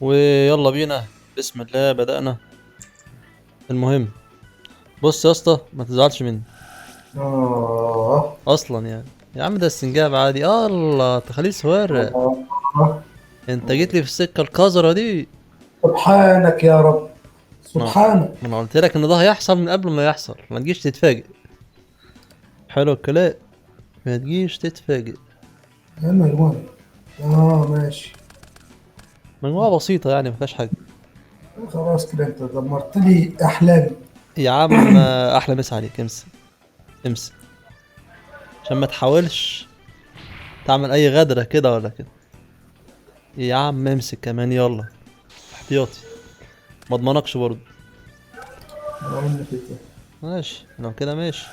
ويلا بينا، بسم الله بدأنا. المهم، بص يا اسطى ما تزعلش مني آه اصلا يعني. يا عم ده السنجاب عادي، الله تخليه سوارة. آه انت جيت لي في السكة القذرة دي. سبحانك يا رب، ما سبحانك. ما انا قلت لك ان ده هيحصل من قبل ما يحصل، ما تجيش تتفاجئ. حلو الكلام، ما تجيش تتفاجئ. يا مجنون. ماشي. مجموعة بسيطة يعني ما فيهاش حاجة. خلاص كده انت دمرت لي احلامي. يا عم احلى مسا عليك، امسك امسك، عشان ما تحاولش تعمل اي غدرة كده ولا كده. يا عم امسك كمان، يلا احتياطي، ما اضمنكش برضه. قلنا كده. ماشي لو كده ماشي.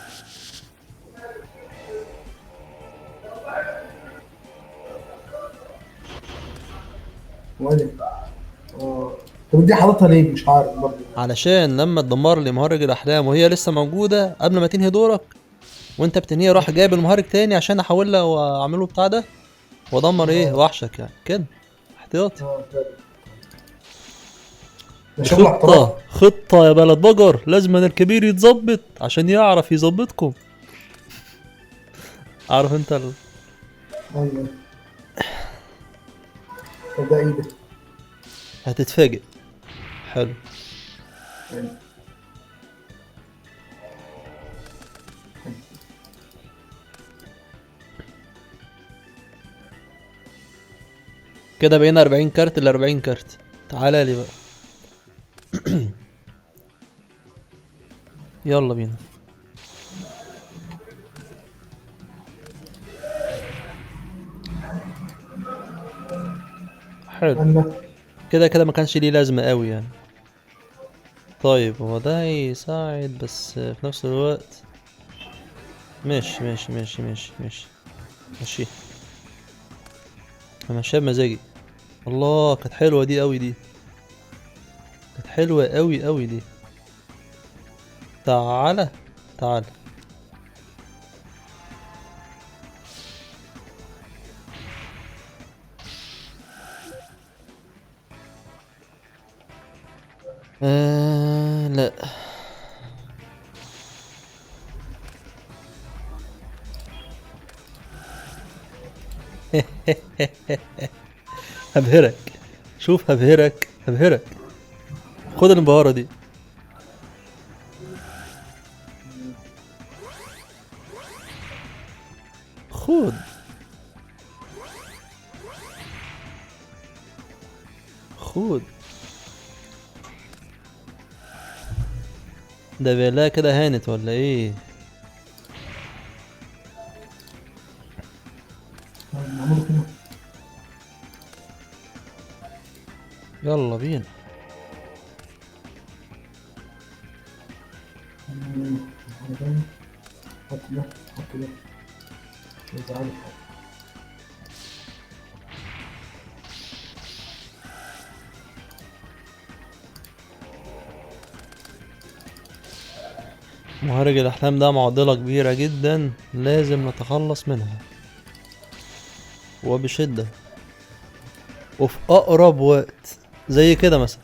ولا طب دي حاططها ليه؟ مش عارف برضه. علشان لما تدمر لي مهرج الاحلام وهي لسه موجوده قبل ما تنهي دورك، وانت بتنهي راح جايب المهرج تاني عشان احولها واعمله بتاع ده، وادمر ايه اه وحشك يعني كده. احتياطي. طيب. ده دي شغل احتراف. خطه يا بلد بجر، لازم أن الكبير يتظبط عشان يعرف يظبطكم. عارف انت ايوه. طب ده ايه ده؟ هتتفاجئ. حلو. يعني كده بقينا 40 كارت ل 40 كارت. تعالى لي بقى. يلا بينا. حلو. انا كده كده ما كانش ليه لازمه قوي يعني. طيب هو ده يساعد بس في نفس الوقت. ماشي ماشي ماشي ماشي ماشي ماشي. انا ماشيها بمزاجي. الله كانت حلوه دي قوي دي، كانت حلوه قوي قوي دي. تعالى تعالى. لا. هبهرك، شوف هبهرك هبهرك. خد الانبهارة دي. خد. خد. ده بلا كده هانت ولا ايه؟ نعمله كده. يلا بينا. حط ده، حط ده. مش عارف. مهرج الاحلام ده معضلة كبيرة جدا لازم نتخلص منها وبشدة وفي اقرب وقت، زي كده مثلا.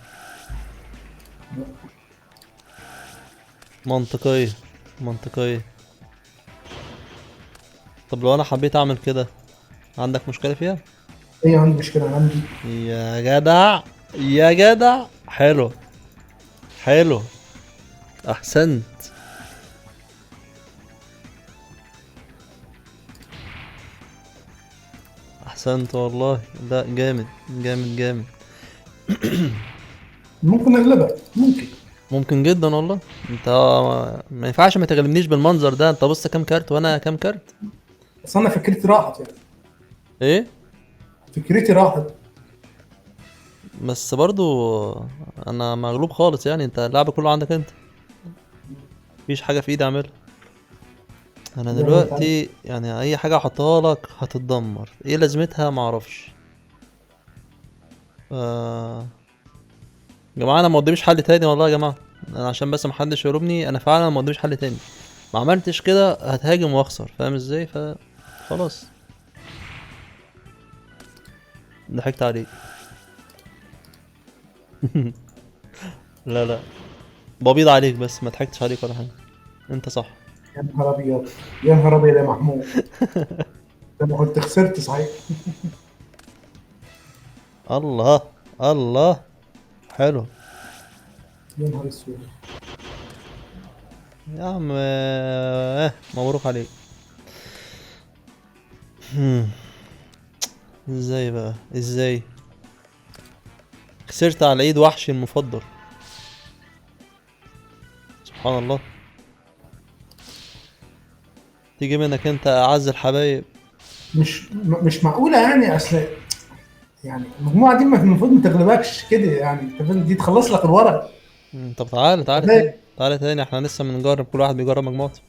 منطقية، منطقية. طب لو انا حبيت اعمل كده، عندك مشكلة فيها؟ ايه عندي مشكلة؟ انا عندي. يا جدع، يا جدع، حلو حلو، احسنت. احسنت والله، لا جامد جامد جامد. ممكن اغلبها، ممكن. ممكن جدا والله. انت ما ينفعش ما تغلبنيش بالمنظر ده. انت بص كام كارت وانا كام كارت. بس انا فكرتي راحت يعني. ايه؟ فكرتي راحت. بس برضو انا مغلوب خالص يعني، انت اللعب كله عندك انت، مفيش حاجه في ايدي اعملها. انا زي ما انت عارف. دلوقتي يعني اي حاجه احطها لك هتتدمر، ايه لازمتها معرفش. آه... جماعه انا ما قداميش حل تاني والله يا جماعه. انا عشان بس محدش يهربني، انا فعلا ما قداميش حل تاني. ما عملتش كده هتهاجم واخسر، فاهم ازاي؟ خلاص. ضحكت عليك. لا لا، ببيض عليك بس ما ضحكتش عليك ولا حاجة. انت صح. يا نهار ابيض، يا نهار ابيض يا محمود، ده انا كنت خسرت صحيح. الله. الله. حلو. يا نهار اسود. يا عم مبروك عليك. ازاي بقى ازاي؟ خسرت على ايد وحشي المفضل. سبحان الله. تيجي منك انت اعز الحبايب. مش معقوله يعني، اصل يعني المجموعه دي المفروض ما تغلبكش كده يعني، انت فاهم؟ دي تخلص لك الورق. طب تعالى تعالى تاني. فاهم؟ تعالى تاني، احنا لسه بنجرب، كل واحد بيجرب مجموعته.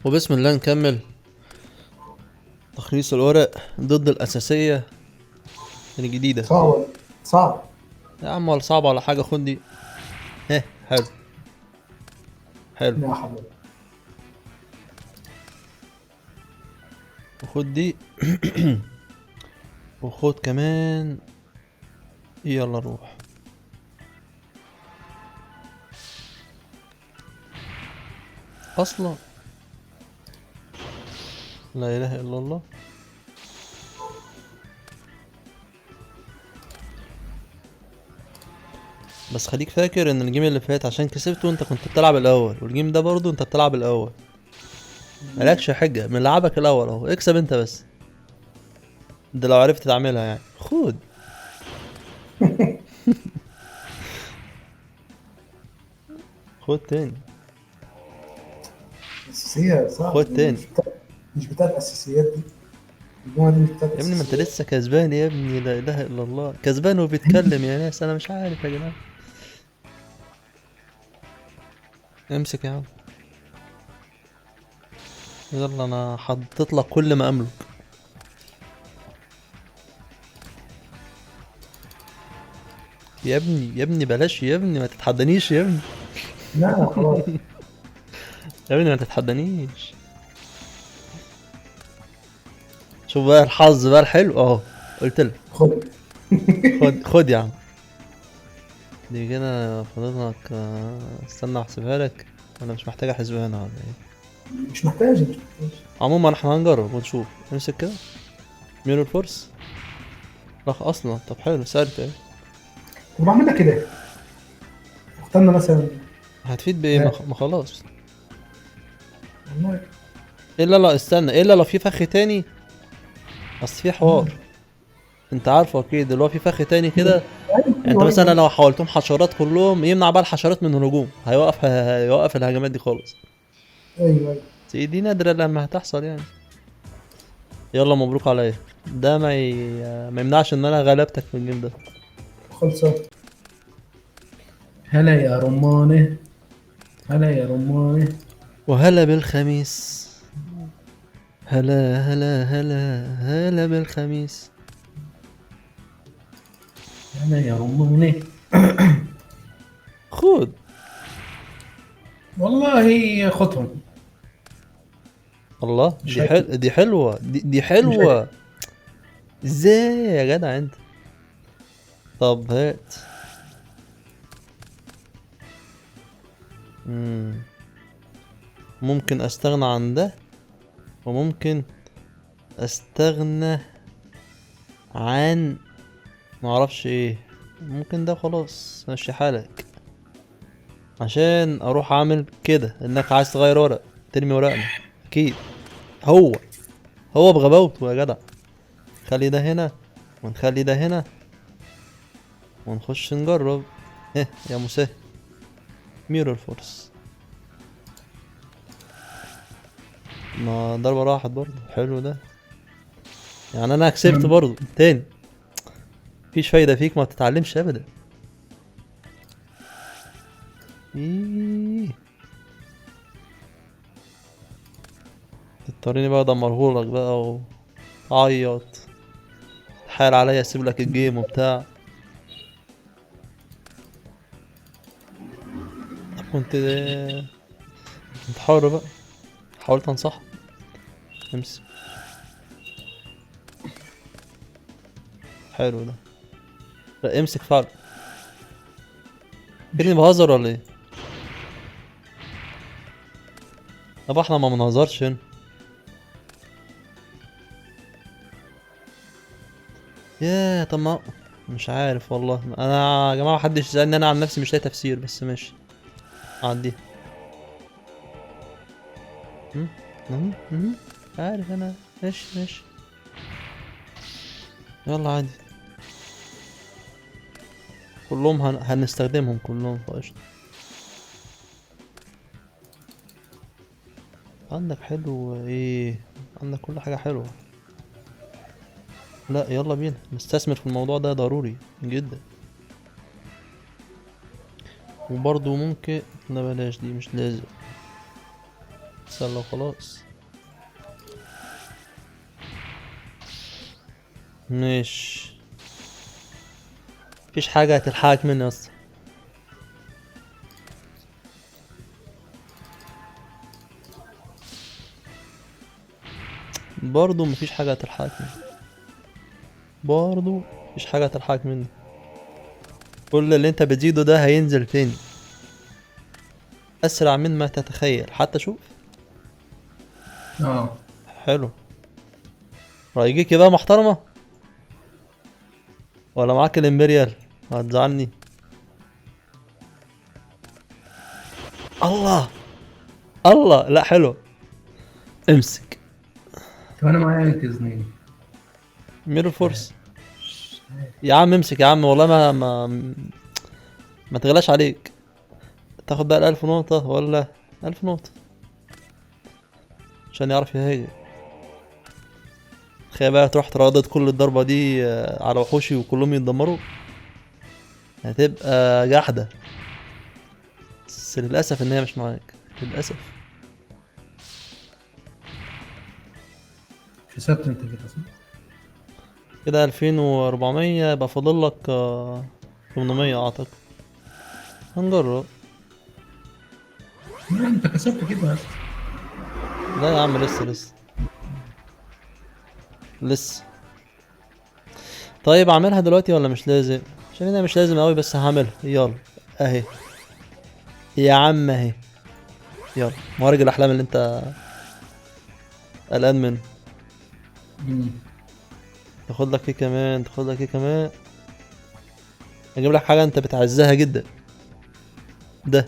وبسم الله نكمل تخليص الورق ضد الأساسية الجديدة. صعب صعب. يا عم ولا صعب ولا حاجة، خد دي. حلو. حلو. يا حبيبي. وخد دي. وخد كمان. يلا روح. أصلا لا إله إلا الله. بس خليك فاكر ان الجيم اللي فات عشان كسبته انت كنت بتلعب الاول، والجيم ده برضو انت بتلعب الاول. مالكش حجة من لعبك الاول اهو، اكسب انت بس. ده لو عرفت تعملها يعني. خد. خد تاني. اساسيه خد صعب دي، تاني. مش بتاعت اساسيات دي، المجموعه دي مش بتاعت يا ابني ما انت اساسيات. لسه كسبان يا ابني، لا اله الا الله، كسبان وبيتكلم يا ناس، انا مش عارف يا جدعان. امسك يا عم. يلا انا حطيت لك كل ما املك. يا ابني يا ابني بلاش يا ابني، ما تتحدانيش يا ابني. لا خلاص. يا ابني ما تتحدانيش. شوف بقى الحظ بقى الحلو اهو. قلت لك. خد. خد خد يا عم. دي كده فاضلك استنى احسبها لك. انا مش محتاج احسبها هنا ولا ايه؟ مش محتاج. عموما احنا هنجرب ونشوف. امسك كده. ميرور فورس. راح اصلا. طب حلو سألت ايه. طب بعملها كده، اخترنا مثلا. هتفيد بايه؟ ما خلاص. والله. الا لا استنى، الا لو في فخ تاني. اصل في حوار. انت عارفه اكيد اللي هو في فخ تاني كده. يعني انت ايوه مثلا ايوه لو حولتهم حشرات كلهم يمنع بقى الحشرات من الهجوم، هيوقف الهجمات دي خالص. ايوه. بس دي نادرة لما هتحصل يعني. يلا مبروك عليا. ده ما يمنعش ان انا غلبتك في الجيم ده. خلصان. هلا يا رمانه، هلا يا رمانه. وهلا بالخميس. هلا هلا هلا. هلا بالخميس. هلا يا رمانه. خد. والله خدهم. الله مش هيك. دي حلوة، دي مش هيك. حلوة. ازاي يا جدع انت؟ طب هات. مم. ممكن استغنى عن ده، وممكن استغنى عن معرفش ايه. ممكن ده خلاص ماشي حالك. عشان اروح اعمل كده انك عايز تغير ورق، ترمي ورقنا. اكيد. هو هو بغباوته يا جدع. خلي ده هنا، ونخلي ده هنا، ونخش نجرب. يا مسهل. ميرور فورس. ما ضربة راحت برضه، حلو ده. يعني انا كسبت برضه تاني. مفيش فايدة فيك، ما بتتعلمش ابدا. إيه. تضطريني بقى ادمرهولك بقى وعيط. تحايل عليا اسيب لك الجيم وبتاع. طب كنت حر بقى. حاولت انصحك. امسك. حلو ده. لا امسك فعلا. كني بهزر ولا ايه؟ طب احنا ما بنهزرش هنا. ياه طب ما مش عارف والله انا يا جماعه محدش يسالني، انا عن نفسي مش لاقي تفسير بس ماشي. عدي. هم؟ هم؟ عارف انا. ماشي ماشي. يلا عادي. كلهم هنستخدمهم كلهم فقشطة. عندك حلو ايه؟ عندك كل حاجة حلوة. لا يلا بينا نستثمر في الموضوع ده ضروري جدا. وبرضه ممكن. لا بلاش دي مش لازم. سهل وخلاص. مش مفيش حاجة هتلحقك مني اصلا. برضه مفيش حاجة هتلحقك مني. برضه مفيش حاجة هتلحقك مني. كل اللي انت بتزيده ده هينزل تاني اسرع مما تتخيل حتى. شوف. اه حلو. رأيك بقى محترمة ولا معاك الامبريال؟ هتزعلني. الله. الله لا حلو. امسك. طب انا معايا انقذني. ميرور فورس. يا عم امسك يا عم والله ما تغلاش عليك. تاخد بقى الألف نقطة ولا 1000 نقطة عشان يعرف يهاجم. تخيل بقى تروح تردد كل الضربة دي على وحوشي وكلهم يتدمروا. هتبقى جحدة. بس للأسف إن هي مش معاك. للأسف. كسبت انت كده صح؟ كده 2400 يبقى فاضلك 800 أعتقد. هنجرب. لا انت كسبت كده بس. لا يا عم لسه. لسه. طيب اعملها دلوقتي ولا مش لازم؟ عشان انا مش لازم قوي بس هعملها يلا. اهي. يا عم اهي. يلا مهرج الاحلام اللي انت قلقان منه. مم. تاخد لك ايه كمان؟ تاخد لك ايه كمان؟ اجيب لك حاجه انت بتعزها جدا. ده.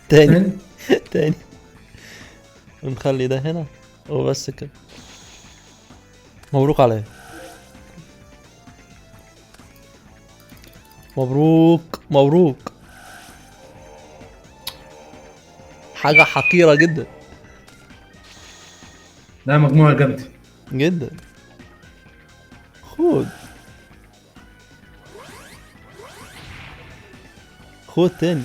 تاني. تاني. تاني. ونخلي ده هنا. وبس كده. مبروك عليا. مبروك. حاجه حقيره جدا. لا مجموعة جامدة. جدا. خد. خد تاني.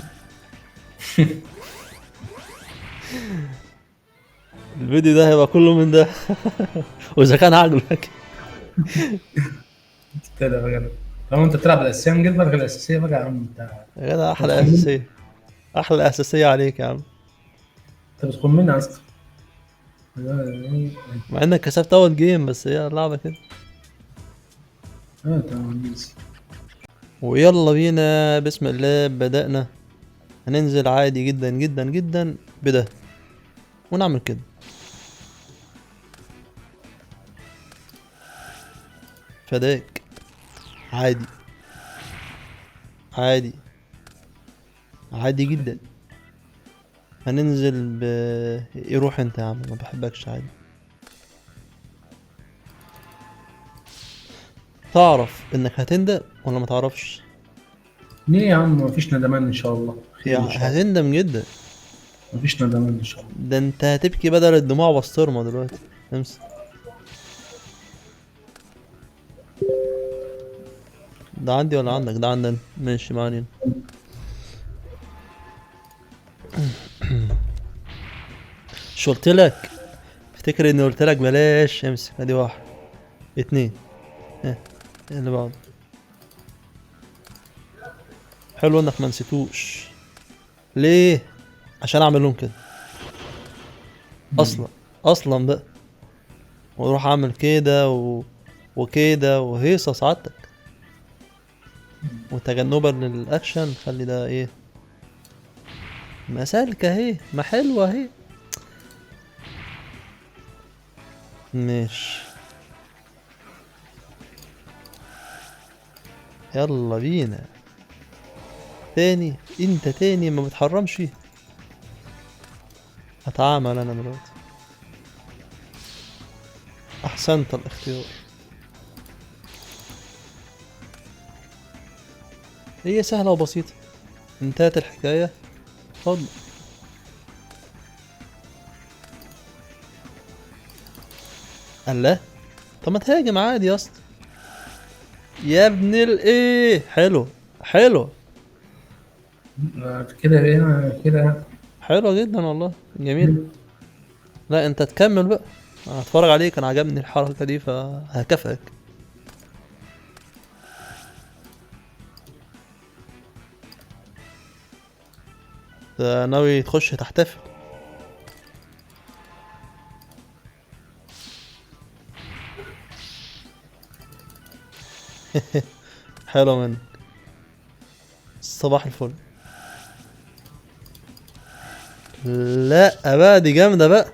الفيديو ده هيبقى كله من ده. واذا كان عاجبك. كده بقى. لو انت بتلعب الاساسيه نجيب لك الاساسيه بقى يا عم انت. يا جدع احلى اساسيه. احلى اساسيه عليك يا عم. انت بتخون مني اصلا. مع انك كسبت اول جيم بس هي اللعبه كده. اه تمام. ويلا بينا بسم الله بدأنا. هننزل عادي جدا بده. ونعمل كده. فداك. عادي. عادي. عادي جدا. هننزل يروح انت يا عم ما بحبكش عادي. تعرف انك هتندم ولا ما تعرفش؟ ليه يا عم مفيش ندمان ان شاء الله خير ان شاء الله. هتندم جدا. مفيش ندمان ان شاء الله. ده انت هتبكي بدل الدموع بسطرمة دلوقتي. امسك. ده عندي ولا عندك؟ ده عندنا ماشي ما علينا. شو قلت لك؟ افتكر اني قلت لك بلاش. امسك ادي واحد. اتنين. اه. اللي بعده. حلو انك ما نسيتوش. ليه؟ عشان اعمل لهم كده. اصلا. اصلا بقى. واروح اعمل كده وكده وهيصة سعادتك، وتجنبا للاكشن خلي ده ايه، ما سالكة اهي، ما حلوة اهي. ماشي، يلا بينا. تاني انت تاني ما بتحرمش. هتعامل انا دلوقتي. احسنت الاختيار. هي سهلة وبسيطة، انتهت الحكاية. اتفضل. الله، طب ما تهاجم عادي يا اسطى. يا ابن الايه، حلو حلو كده بقينا كده. حلو جدا والله، جميل. لا انت تكمل بقى، أنا هتفرج عليك، انا عجبني الحركة دي فهكافئك. ده ناوي تخش تحتفل. حلو منك، صباح الفل. لا بقى دي جامدة بقى،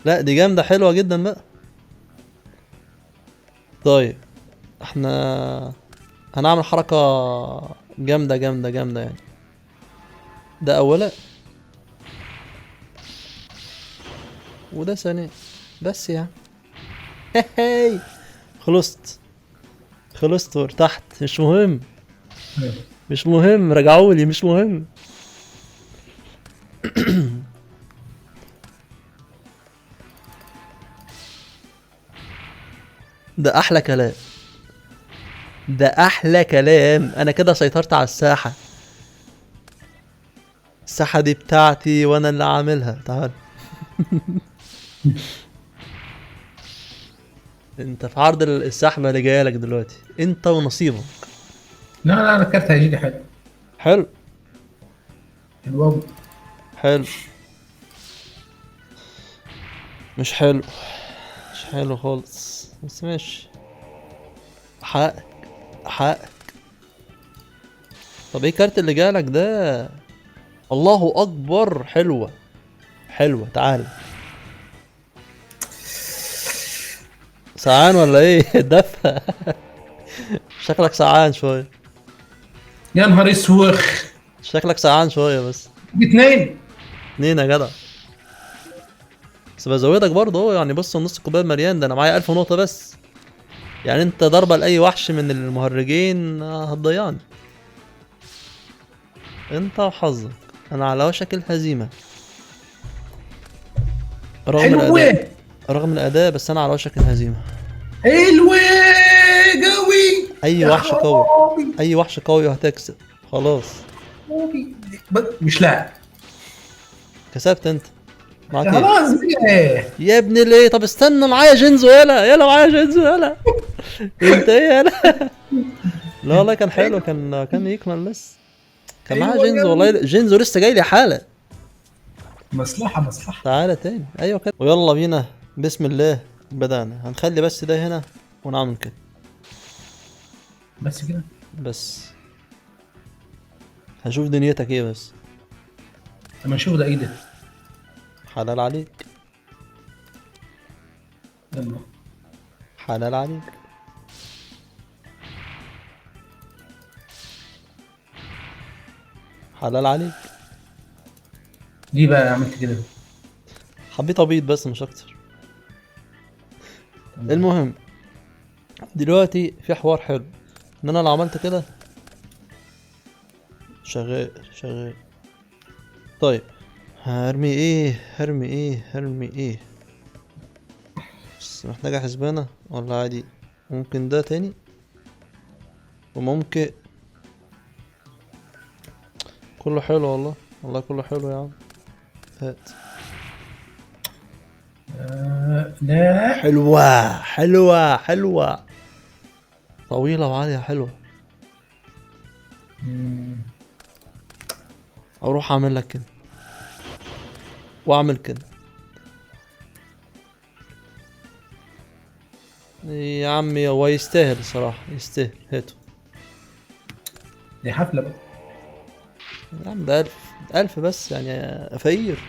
لا دي جامدة حلوة جدا بقى. طيب احنا هنعمل حركة جامدة جامدة جامدة يعني. ده اولا، وده ثانيا، بس يعني. هي خلصت، خلصت وارتحت، مش مهم، مش مهم، رجعولي مش مهم. ده احلى كلام، ده احلى كلام. انا كده سيطرت على الساحة، الساحة دي بتاعتي وانا اللي عاملها. تعال. انت في عرض السحبة اللي جايلك دلوقتي، انت ونصيبك. لا لا، انا الكارت هيجي لي حلو. حلو حلو أوي. حلو. مش حلو، مش حلو خالص، بس ماشي. حقك، حقك. طب ايه الكارت اللي جالك ده؟ الله اكبر، حلوة حلوة. تعال. سعان ولا ايه؟ دفى. شكلك سعان شوية، يا نهار اسوخ. شكلك سعان شوية بس. اتنين. اتنين يا جدع، بس بزودك برضه اهو يعني. بص النص كوبايه مليان، ده انا معايا 1000 نقطة بس. يعني انت ضربة لأي وحش من المهرجين هتضيعني. انت وحظك، انا على وشك الهزيمة. رغم حلوة. الاداء، رغم الاداء، بس انا على وشك الهزيمة. حلوة قوي. اي يا وحش قوي، خرابي. اي وحش قوي وهتكسب. خلاص مش لاعب. كسبت انت. معاك ايه خلاص بقى. يا ابن الايه؟ طب استنى، معايا جينزو، يلا يلا معايا جينزو يلا. انت ايه يلا؟ لا والله كان حلو، كان يكمل لسه. كان معايا حلوة جينزو والله، قوي. جينزو لسه جاي لي حالا. مصلحة مصلحة. تعالى تاني، ايوه كده، ويلا بينا. بسم الله. بدأنا، هنخلي بس ده هنا ونعمل كده بس كده. بس. هشوف دنيتك ايه بس. لما نشوف ده ايه ده. حلال عليك، يلا. حلال عليك. حلال عليك. ليه بقى عملت كده؟ حبيت ابيض بس مش اكتر. المهم دلوقتي في حوار حلو، ان انا لو عملت كده شغال شغال. طيب هرمي ايه، هرمي ايه، هرمي ايه؟ بس محتاجة حسبانة ولا عادي؟ ممكن ده تاني، وممكن كله حلو والله، والله كله حلو يا عم. هات. لا. حلوة حلوة حلوة، طويلة وعالية حلوة. مم. اروح اعمل لك كده واعمل كده. يا عمي هو يستاهل الصراحة، يستاهل، هاته. دي حفله بقى. يا عم ده 1000 بس يعني، فقير،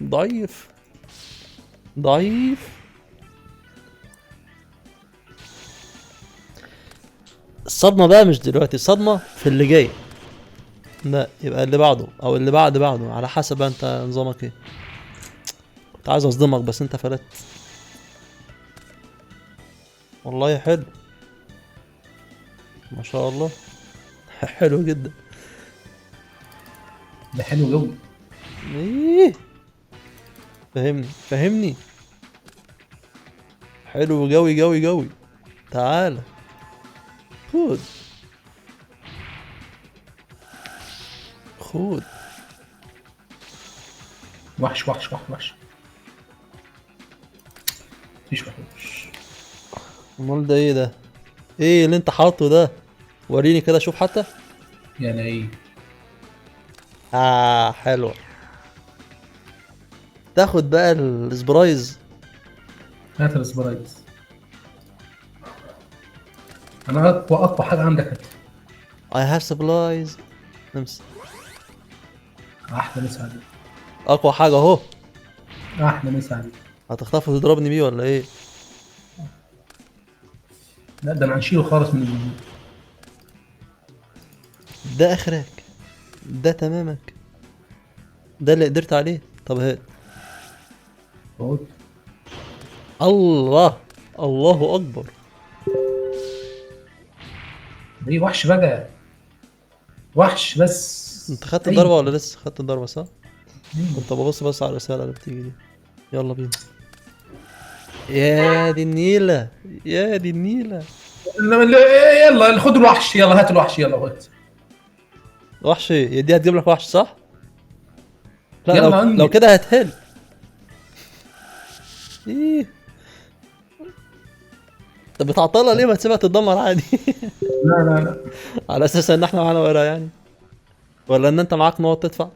ضعيف، ضعيف. الصدمة بقى مش دلوقتي، الصدمة في اللي جاي. لا يبقى اللي بعده او اللي بعده، على حسب انت نظامك ايه. كنت عايز اصدمك بس انت فلت. والله حلو، ما شاء الله. حلو جدا. ده حلو قوي. ايه، فهمني فهمني. حلو جوي جوي جوي. تعالى خد، خد. وحش وحش وحش وحش. مفيش وحش. امال ده ايه ده؟ ايه اللي انت حاطه ده؟ وريني كده اشوف حتى. يعني ايه؟ حلوة. تاخد بقى السبرايز. هات السبرايز. انا اقوى حاجه عندك هات. I have supplies. نمسك. احلى مسا عليك. اقوى حاجة اهو. احلى مسا عليك. هتخطف وتضربني بيه ولا ايه؟ لا ده انا هنشيله خالص من الجنود. ده اخرك، ده تمامك، ده اللي قدرت عليه. طب هات. اهو. الله، الله اكبر. دي وحش بقى. وحش بس. انت خدت اي. الضربة ولا لسه؟ خدت الضربة صح؟ كنت ببص بس على الرسالة اللي بتيجي دي. يلا بينا. يا دي النيلة، يا دي النيلة. يلا خد الوحش، يلا هات الوحش، يلا هات. وحش ايه؟ دي هتجيب لك وحش صح؟ لا يلا لو عندي. كده هتهل. ايه، طب بتعطلها ليه؟ ما تسيبها تتدمر عادي. لا لا لا. على اساس ان احنا معانا ورقة يعني، ولا ان انت معاك نقط تدفع.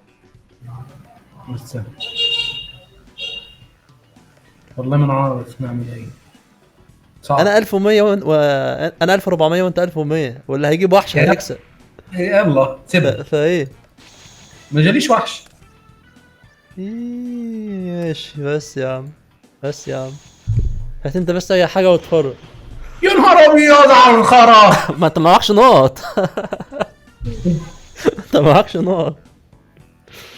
مش سهل. والله ما عارف نعمل ايه. صعب. انا 1100 انا 1400 وانت 1100، واللي هيجيب وحش يلا هيكسب. يلا سيبها. فايه. ما جاليش وحش. ماشي بس يا عم، بس يا عم، هات انت بس اي حاجة واتفرج. يا نهار ابيض على الخرا. ما انت معكش نقط. انت معكش نقط.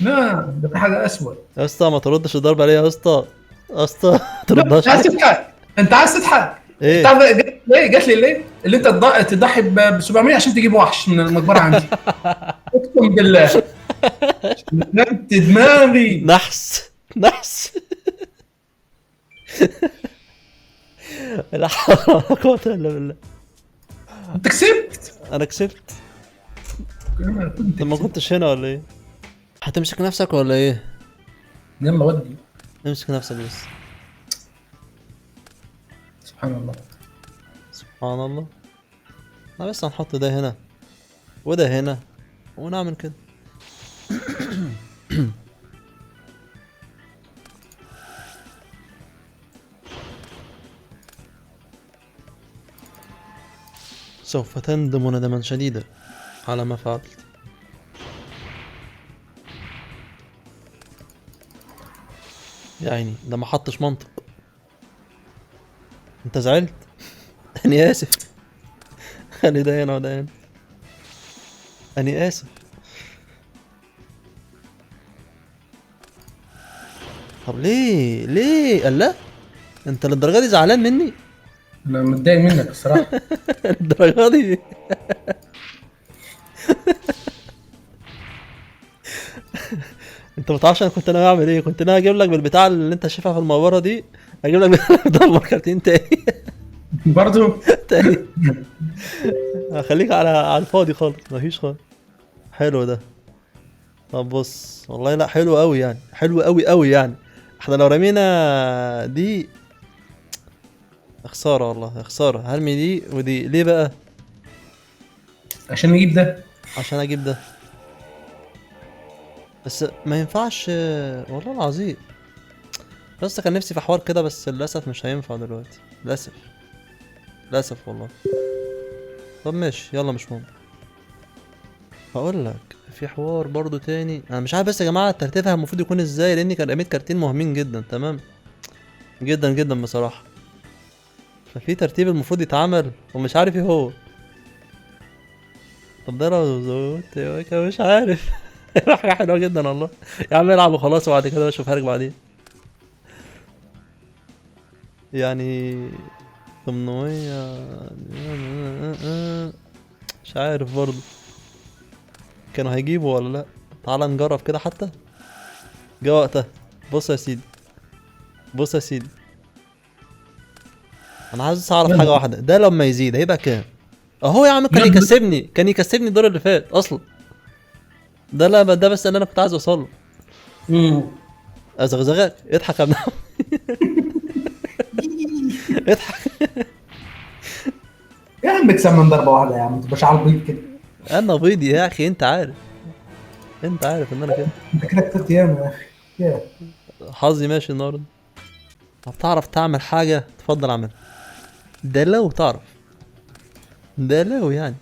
لا ده في حاجه اسوء. يا اسطى ما تردش الضربة ليه يا اسطى؟ يا اسطى ما انت تردهاش عايز ليه؟ تضحك، انت عايز تضحك. ايه؟ تعرف ليه جات لي ليه؟ اللي انت تضحي ب 700 عشان تجيب وحش من المقبره عندي. اقسم بالله. نمت دماغي. نحس، نحس. لا حول ولا قوة الا بالله. انت كسبت. انا كسبت. انا كنت انت ما كسبت. كنتش هنا ولا ايه؟ هتمسك نفسك ولا ايه؟ يلا ودي. امسك نفسك بس. سبحان الله. سبحان الله. احنا بس هنحط ده هنا وده هنا ونعمل كده. سوف تندم ندما شديدا على ما فعلت. يا عيني ده ما حطش منطق. انت زعلت؟ اني اسف. خلي ده هنا وده هنا. اني اسف. طب ليه ليه؟ قال لا، انت للدرجه دي زعلان مني؟ انا متضايق منك الصراحه. الدرجه دي؟ انت متعرفش انا كنت ناوي اعمل ايه؟ كنت ناوي اجيب لك بالبتاع اللي انت شايفها في المقبره دي، اجيب لك دمر كارتين تاني. برضو. تاني. هخليك على الفاضي خالص، مفيش خالص. حلو ده. طب بص والله لا حلو قوي يعني، حلو قوي قوي يعني. احنا لو رمينا دي خساره، والله خساره. هرمي دي ودي ليه بقى؟ عشان نجيب ده. عشان اجيب ده. بس ما ينفعش والله العظيم. بس كان نفسي في حوار كده بس للاسف مش هينفع دلوقتي، للاسف. للاسف والله. طب ماشي يلا مش مهم. هقول لك في حوار برضو تاني، انا مش عارف بس يا جماعه ترتيبها المفروض يكون ازاي، لاني كان رميت كارتين مهمين جدا تمام، جدا جدا بصراحه. ففي ترتيب المفروض يتعمل ومش عارف ايه هو. طب ده لو زودت مش عارف. حاجه حلوه جدا والله. يا عم العب وخلاص وبعد كده اشوف هرجع بعدين. يعني 800. مش عارف برضه كانوا هيجيبوا ولا لا. تعال نجرب كده حتى. جه وقتها. بص يا سيدي، بص يا سيدي، انا عايز اعرف حاجه يلا واحده، ده لما يزيد هيبقى كام؟ اهو يا عم كان يلا. يكسبني، كان يكسبني الدور اللي فات اصلا. ده لا ده بس اللي انا كنت عايز اوصل له. مم. ازغزغك اضحك يا ابن عم. اضحك. يا عم بكسب من ضربه واحده يا عم، ما تبقاش عبيط كده. انا بيض يا اخي، انت عارف، انت عارف ان انا كده. انت كده كتبت ياما يا اخي. يا حظي ماشي النهارده. طب تعرف تعمل حاجه تفضل اعملها، ده لو تعرف، ده لو يعني.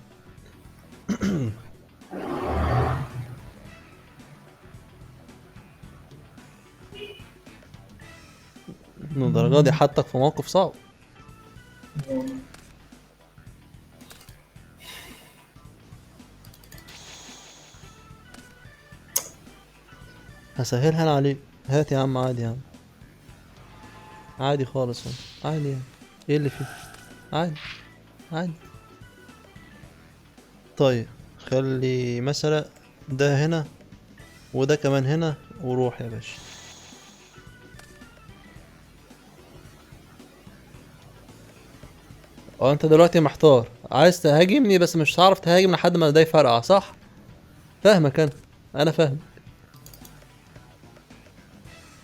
من الدرجه دي حطك في موقف صعب. هسهلها انا عليك. هات يا عم عادي يا عم، عادي خالص يعني. عادي يعني. ايه اللي فيه؟ عادي، عادي. طيب خلي مثلا ده هنا وده كمان هنا، وروح يا باشا. اه انت دلوقتي محتار، عايز تهاجمني بس مش هتعرف تهاجم لحد ما ده يفرقع صح؟ فاهمك انا فاهم.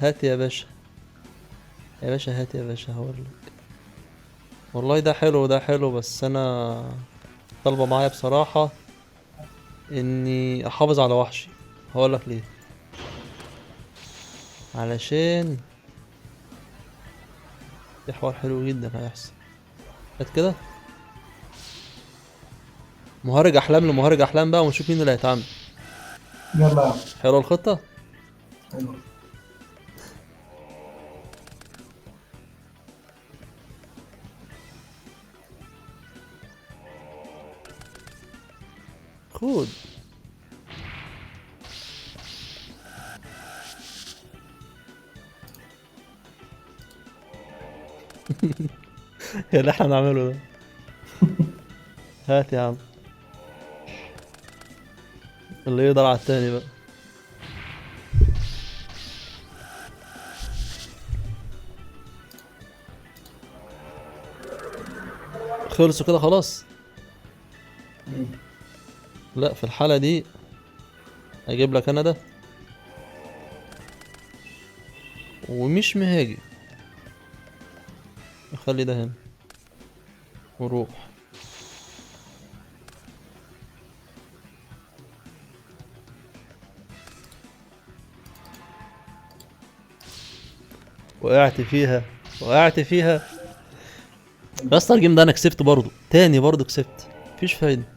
هات يا باشا، يا باشا هات يا باشا هقولك. والله ده حلو وده حلو، بس انا طالبه معايا بصراحه اني احافظ على وحشي. هقولك ليه. علشان في حوار حلو جدا هيحصل. هات كده. مهرج احلام لمهرج احلام بقى، ونشوف مين اللي هيتعامل. يلا يا عم. حلوه الخطه. حلو. خد. إيه اللي احنا نعمله ده؟ هات يا عم، اللي يقدر على التاني بقى. خلصوا كده خلاص. مم. لا في الحالة دي اجيب لك انا ده، ومش مهاجم. اخلي ده هنا وروح. وقعت فيها، وقعت فيها. يا اسطى الجيم ده انا كسبت برضه تاني، برضه كسبت. مفيش فايدة.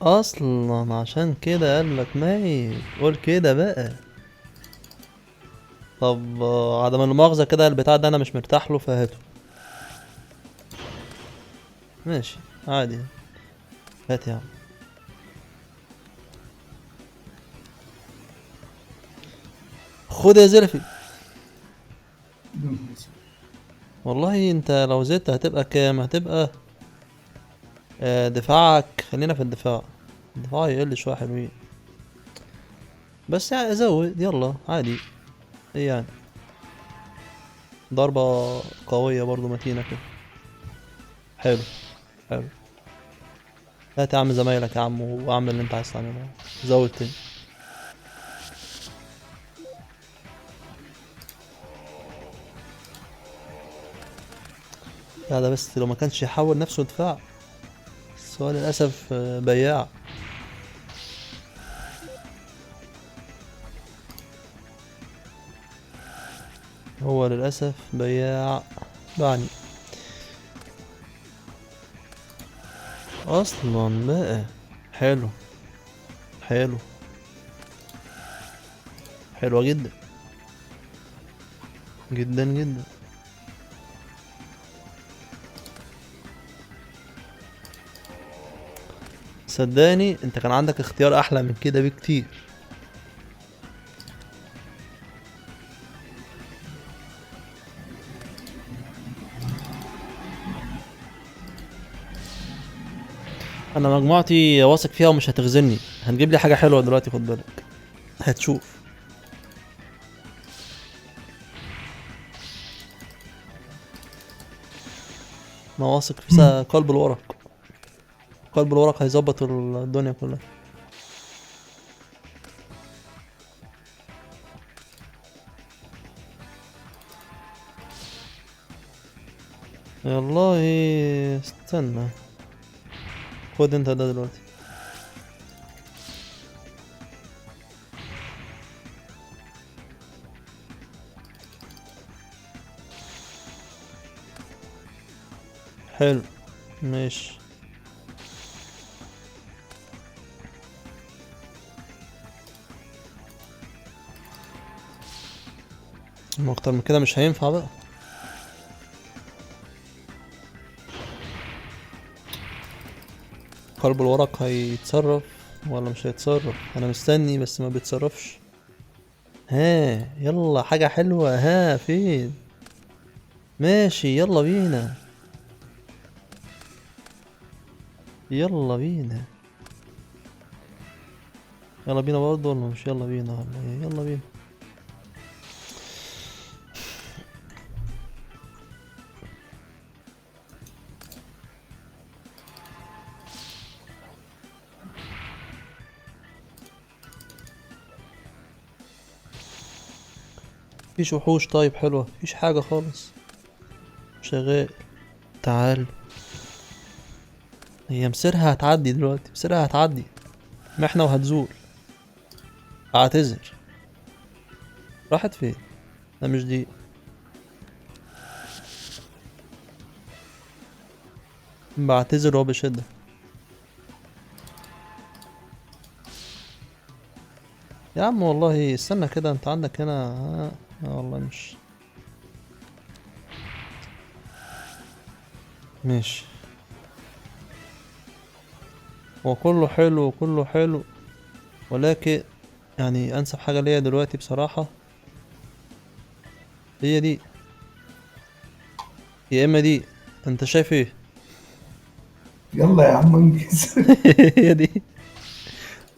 اصلا عشان كده قال لك ميت، قول كده بقى. طب عدم المؤاخذة كده البتاع ده انا مش مرتاح له فهاته. ماشي عادي. هات يا عم. خد يا زلفي. مم. والله انت لو زدت هتبقى كام؟ هتبقى دفاعك، خلينا في الدفاع. الدفاع يقل شوية حلوين، بس يعني ازود يلا عادي. ايه يعني، ضربة قوية برضو متينة كده. حلو، حلو. هات يا عم زمايلك يا عم واعمل اللي انت عايز تعمله. زود تاني. لا ده بس لو ما كانش يحول نفسه دفاع. بس هو للأسف بياع. هو للأسف بياع، باعني أصلا بقى. حلو، حلو، حلوة جدا جدا جدا. صدقني انت كان عندك اختيار احلى من كده بكتير. انا مجموعتي واثق فيها ومش هتخزني، هنجيب لي حاجه حلوه دلوقتي، خد بالك هتشوف. انا واثق في قلب الورق. قلب الورق هيظبط الدنيا كلها. والله استنى، خد انت ده دلوقتي. حلو، ماشي. ما اكتر من كده مش هينفع بقى. قلب الورق هيتصرف ولا مش هيتصرف؟ انا مستني بس ما بيتصرفش. ها يلا حاجة حلوة، ها فين؟ ماشي يلا بينا، يلا بينا. يلا بينا برضه ولا مش يلا بينا ولا ايه؟ يلا بينا. مفيش وحوش؟ طيب حلوة، مفيش حاجة خالص. شغال. تعال. هي مصيرها هتعدي دلوقتي، مصيرها هتعدي، محنة وهتزول. اعتذر. راحت فين؟ ده مش دي. بعتذر وبشدة. يا عم والله استنى كده، انت عندك هنا والله مش ماشي. هو كله حلو وكله حلو، ولكن يعني انسب حاجة ليا دلوقتي بصراحة هي دي، يا اما دي. انت شايف ايه؟ يلا يا عم انجز. هي دي،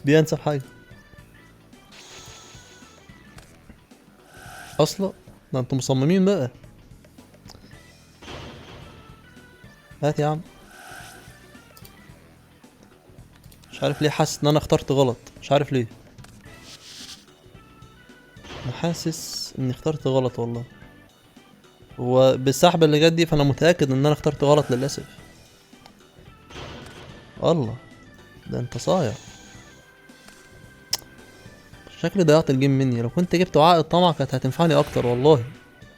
دي انسب حاجة اصلا. ده انتوا مصممين بقى. هات يا عم. مش عارف ليه حاسس ان انا اخترت غلط، مش عارف ليه. انا حاسس اني اخترت غلط والله، وبالسحبة اللي جت دي فانا متأكد ان انا اخترت غلط للأسف. الله، ده انت صايع. شكلي ضيعت الجيم مني، لو كنت جبت وعاء الطمع كانت هتنفعني اكتر والله،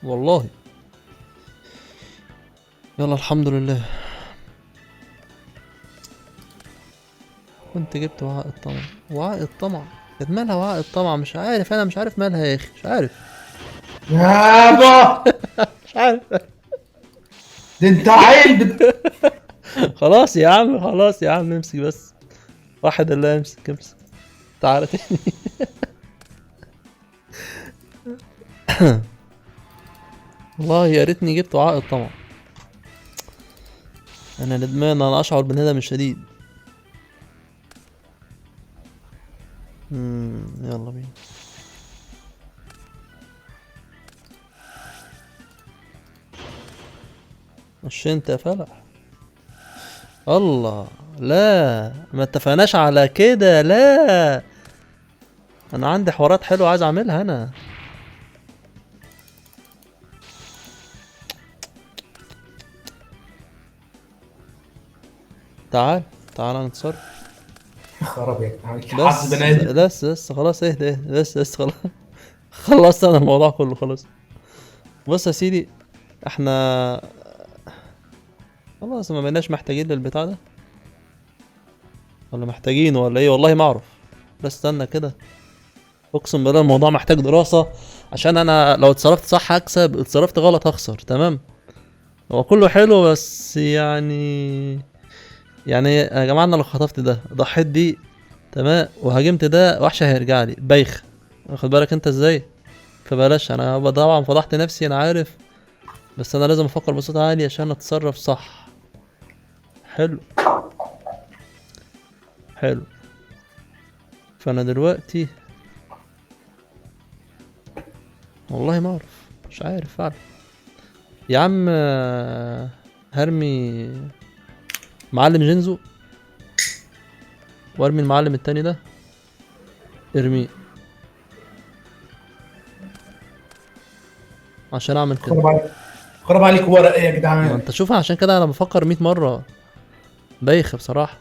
والله. يلا الحمد لله. كنت جبت وعاء الطمع، وعاء الطمع كانت مالها وعاء الطمع؟ مش عارف، انا مش عارف مالها يا اخي، مش عارف. يابا مش عارف. ده انت عيل خلاص يا عم، خلاص يا عم، امسك بس. واحد الله، امسك امسك. تعالى تاني. والله يا ريتني جبت وعاء الطمع. انا ندمان، انا اشعر بالندم الشديد. يلا بينا. مش انت يا فلح؟ الله، لا ما اتفقناش على كده، لا. انا عندي حوارات حلوه عايز اعملها انا. تعال، تعالى نتصرف. خراب يا جدعان، حظ بس بني ادم. بس خلاص اهدى اهدى بس خلاص. خلصت انا الموضوع كله خلاص. بص يا سيدي، احنا خلاص ما بقيناش محتاجين للبتاع ده، ولا محتاجين ولا ايه؟ والله ما اعرف. بس استنى كده، اقسم بالله الموضوع محتاج دراسة، عشان انا لو اتصرفت صح هكسب، اتصرفت غلط هخسر. تمام؟ هو كله حلو بس يعني يا جماعة انا لو خطفت ده ضحيت بيه تمام وهاجمت ده، وحش هيرجع لي بايخ. واخد بالك انت ازاي؟ فبلاش، انا طبعا فضحت نفسي انا عارف، بس انا لازم افكر بصوت عالي عشان اتصرف صح. حلو حلو. فانا دلوقتي والله ما اعرف، مش عارف فعلا. يا عم هرمي معلم جينزو وارمي المعلم التاني ده، ارميه عشان اعمل كده. خراب عليك، خراب عليك ورق ايه يا ما جدعان؟ انت شوف، عشان كده انا بفكر 100 مرة، بايخة بصراحة.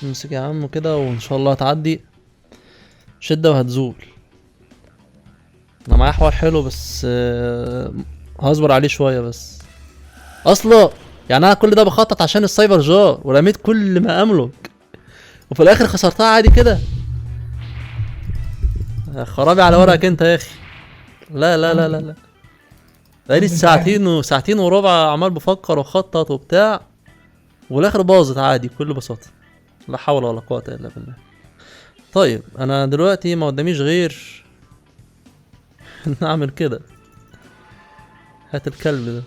امسك يا عم كده وان شاء الله هتعدي، شدة وهتزول. انا معايا حوار حلو بس هصبر عليه شوية بس. اصلا يعني انا كل ده بخطط عشان السايبر جار، ورميت كل ما املك، وفي الاخر خسرتها عادي كده. يا خرابي على ورقك انت يا اخي. لا لا لا لا لا، بقالي ساعتين وربع عمال بفكر واخطط وبتاع، والاخر باظت عادي بكل بساطة. لا حول ولا قوة الا بالله. طيب انا دلوقتي ما قداميش غير ان اعمل كده. هات الكلب ده.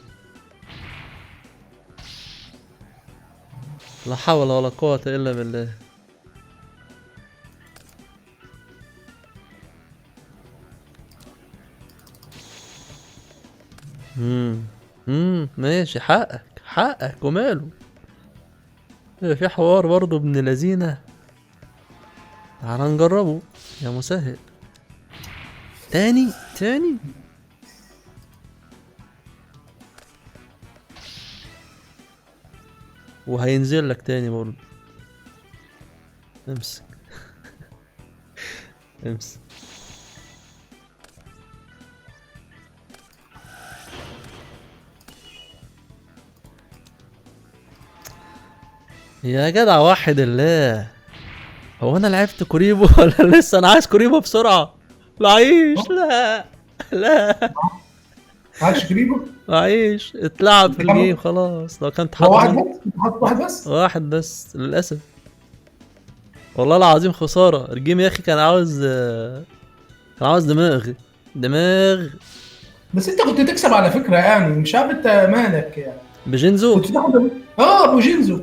لا حول ولا قوة الا بالله. امم ماشي، حقك وماله. في حوار برضه ابن لذينه، تعال نجربه يا مسهل. تاني وهينزل لك تاني برضه. امسك. امسك. يا جدع واحد الله، هو انا لعبت كوريبو ولا لسه؟ انا عايز كوريبو بسرعة. معيش، لا لا معكش كريبو؟ معيش، اتلعب في الجيم كم؟ خلاص. لو كانت هو حد واحد من بس؟ انت حاطط واحد بس؟ واحد بس للاسف. والله العظيم خسارة الجيم يا اخي، كان عاوز دماغ. بس انت كنت تكسب على فكره، يعني مش عارف انت مالك يعني. بجينزو. كنت تاخد ابو جينزو.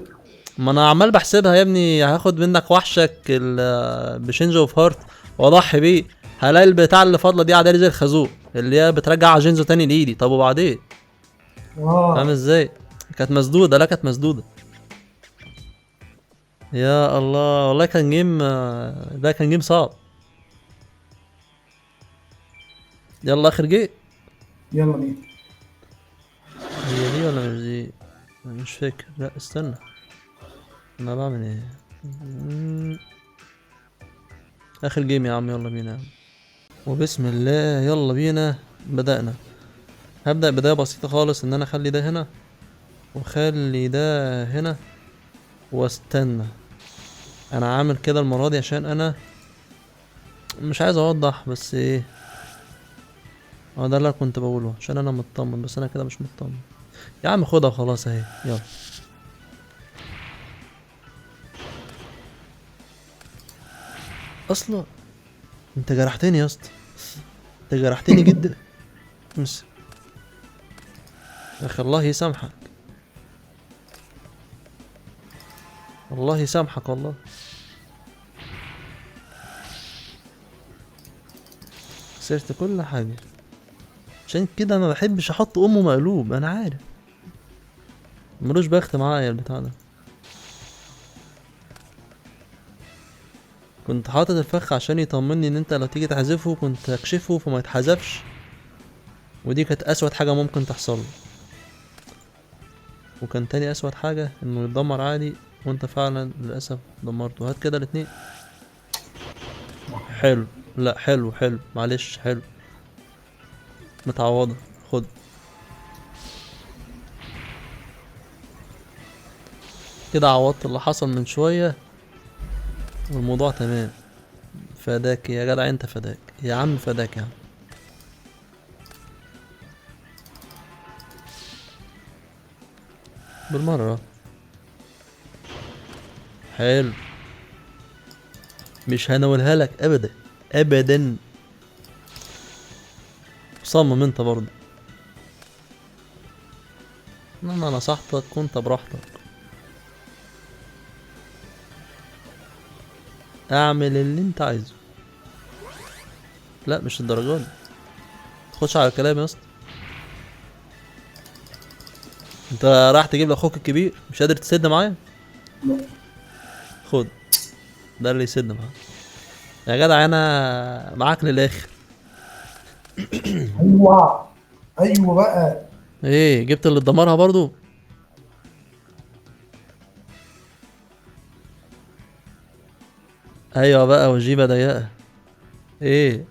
ما انا عمال بحسبها يا ابني، هاخد منك وحشك بشينجو اوف هارت واضحي بيه، هلاقي البتاع اللي فاضله دي عدالي زي الخازوق اللي هي بترجع جينزو تاني لايدي. طب وبعدين؟ فاهم اه ازاي؟ كانت مسدوده، لا كانت مسدوده. يا الله والله كان جيم ده كان جيم صعب. يلا اخر جيم. يلا بينا. هي دي ولا مش دي؟ أنا مش فاكر، لا استنى، انا بعمل ايه؟ اخر جيم يا عم، يلا بينا يا عم. وبسم الله يلا بينا. بدأنا. هبدأ بداية بسيطة خالص، ان انا اخلي ده هنا واخلي ده هنا واستنى. انا عامل كده المرة دي عشان انا مش عايز اوضح، بس ايه، هو ده اللي أنا كنت بقوله، عشان انا مطمن بس انا كده مش مطمن. يا عم خدها خلاص اهي، يلا. اصلا انت جرحتني يا اسطى، انت جرحتني جدا. امسك يا اخي، الله يسامحك، الله يسامحك والله. خسرت كل حاجة، عشان كده ما بحبش احط امه مقلوب، انا عارف ملوش بخت معايا البتاع ده. كنت حاطط الفخ عشان يطمني ان انت لو تيجي تحذفه كنت هكشفه فما يتحذفش، ودي كانت اسود حاجة ممكن تحصل له. وكان تاني اسود حاجة انه يتدمر عادي، وانت فعلا للاسف دمرته. هات كده الاتنين. حلو. لا حلو حلو، معلش حلو، متعوضة. خد. كده عوضت اللي حصل من شوية والموضوع تمام. فداك يا جدع انت، فداك يا عم، فداك يا عم. بالمرة. حلو. مش هنقولها لك ابدا، ابدا. صمم انت برضه. انا نصحتك وانت براحتك. اعمل اللي انت عايزه. لا مش الدرجات دي، تخش على الكلام يا اسطى. انت رايح تجيب لاخوك الكبير مش قادر تسد معايا؟ لا. خد، ده اللي يسد معاك يا جدع، انا معاك للاخر. ايوه، ايوه بقى. ايه جبت اللي تدمرها برضو؟ ايوه بقى، وجيبه ضيقه. ايه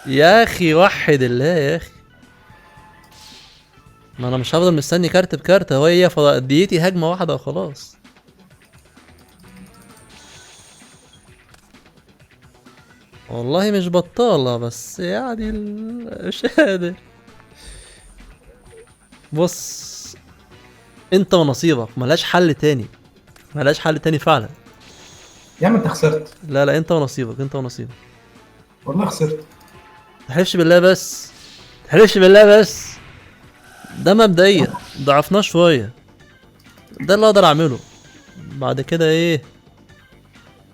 يا اخي، وحد الله يا اخي. ما انا مش هفضل مستني كارت بكارت، هي فضيتي هجمه واحده وخلاص. والله مش بطالة، بس يعني مش قادر. بص، انت ونصيبك، ملاش حل تاني، ملاش حل تاني فعلا. يا عم انت خسرت. لا لا، انت ونصيبك، انت ونصيبك. والله خسرت. تحلفش بالله بس، تحلفش بالله بس. ده مبدئيا ضعفناه شوية، ده اللي اقدر اعمله. بعد كده ايه؟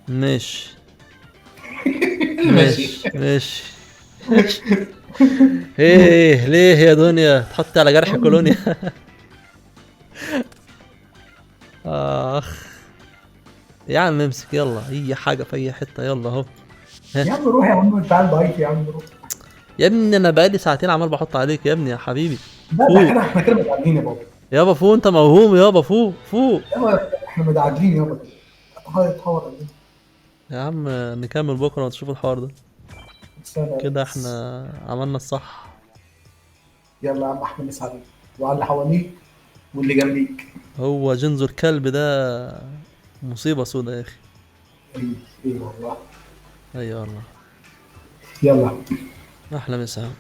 ماشي. ماشي. ماشي ماشي. ايه ليه يا دنيا تحط على جرح كولونيا؟ اخ. يا عم امسك يلا، اي حاجة في اي حتة، يلا اهو. يا عم روح يا عم، انت عيل ضعيف يا عم، روح. يا ابني انا بقالي ساعتين عمال بحط عليك يا ابني يا حبيبي. لا ده فوق كده احنا كده متعادلين يا بابا. يابا، فوق، انت موهوم يابا، فوق فوق. يابا احنا متعادلين يابا. هتحور علينا. يا عم نكمل بكره وتشوف الحوار ده. كده احنا عملنا الصح. يلا يا عم، احنا مسا عليك وعلى اللي حواليك واللي جنبيك. هو جنزو الكلب ده مصيبة سودا يا اخي. ايه ايه والله. ايوه والله. يلا. احلى مسا.